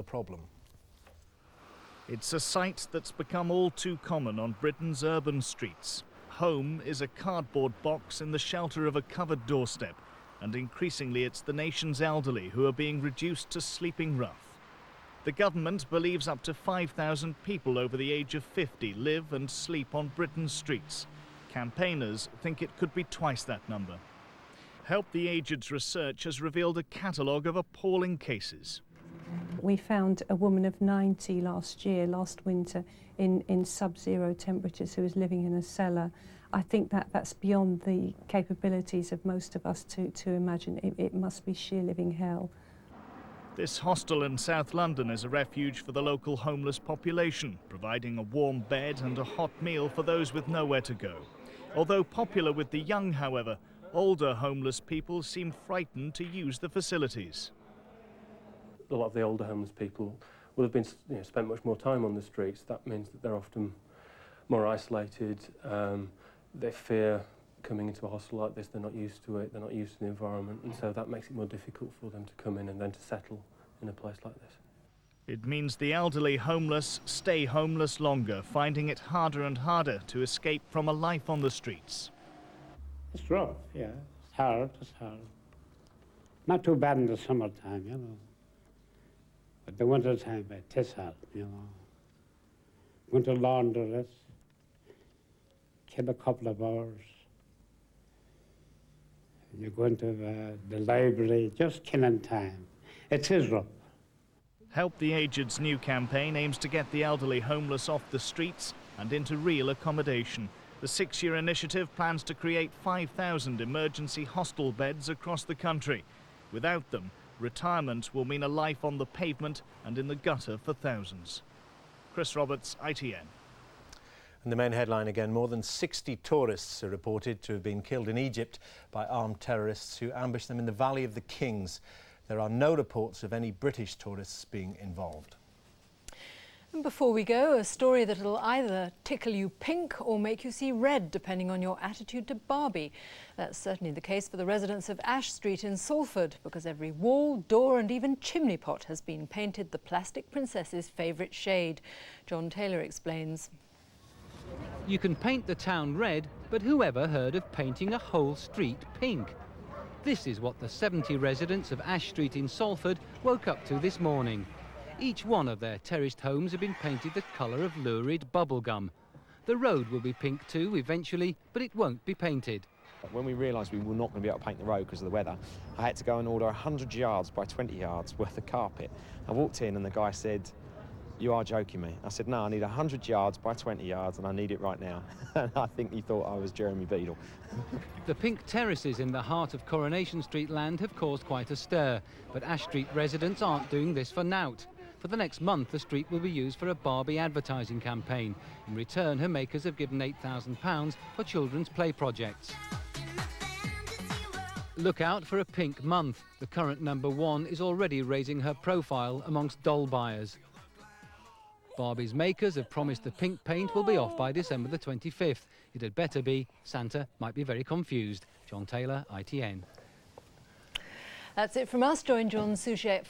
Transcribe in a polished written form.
the problem. It's a sight that's become all too common on Britain's urban streets. Home is a cardboard box in the shelter of a covered doorstep, and increasingly it's the nation's elderly who are being reduced to sleeping rough. The government believes up to 5,000 people over the age of 50 live and sleep on Britain's streets. Campaigners think it could be twice that number. Help the Aged's research has revealed a catalogue of appalling cases. We found a woman of 90 last winter, in sub-zero temperatures, who was living in a cellar. I think that's beyond the capabilities of most of us to imagine. It must be sheer living hell. This hostel in South London is a refuge for the local homeless population, providing a warm bed and a hot meal for those with nowhere to go. Although popular with the young, however, older homeless people seem frightened to use the facilities. A lot of the older homeless people will have been, spent much more time on the streets. That means that they're often more isolated. They fear coming into a hostel like this. They're not used to it. They're not used to the environment, and so that makes it more difficult for them to come in and then to settle in a place like this. It means the elderly homeless stay homeless longer, finding it harder and harder to escape from a life on the streets. It's rough, yeah. It's hard. Not too bad in the summertime, But the winter time, it is hard, Winter laundress, kill a couple of hours. You go into the library, just killing time. It is rough. Help the Aged's new campaign aims to get the elderly homeless off the streets and into real accommodation. The 6-year initiative plans to create 5,000 emergency hostel beds across the country. Without them, retirement will mean a life on the pavement and in the gutter for thousands. Chris Roberts, ITN. And the main headline again, more than 60 tourists are reported to have been killed in Egypt by armed terrorists who ambushed them in the Valley of the Kings. There are no reports of any British tourists being involved. And before we go, a story that'll either tickle you pink or make you see red, depending on your attitude to Barbie. That's certainly the case for the residents of Ash Street in Salford, because every wall, door and even chimney pot has been painted the plastic princess's favourite shade. John Taylor explains. You can paint the town red, but who ever heard of painting a whole street pink? This is what the 70 residents of Ash Street in Salford woke up to this morning. Each one of their terraced homes have been painted the colour of lurid bubblegum. The road will be pink too eventually, but it won't be painted. When we realised we were not going to be able to paint the road because of the weather, I had to go and order 100 yards by 20 yards worth of carpet. I walked in and the guy said, "You are joking me." I said, "No, I need 100 yards by 20 yards and I need it right now." And I think he thought I was Jeremy Beadle. The pink terraces in the heart of Coronation Street land have caused quite a stir, but Ash Street residents aren't doing this for nout. For the next month, the street will be used for a Barbie advertising campaign. In return, her makers have given £8,000 for children's play projects. Look out for a pink month. The current #1 is already raising her profile amongst doll buyers. Barbie's makers have promised the pink paint will be off by December the 25th. It had better be. Santa might be very confused. John Taylor, ITN. That's it from us. Join John Suchet at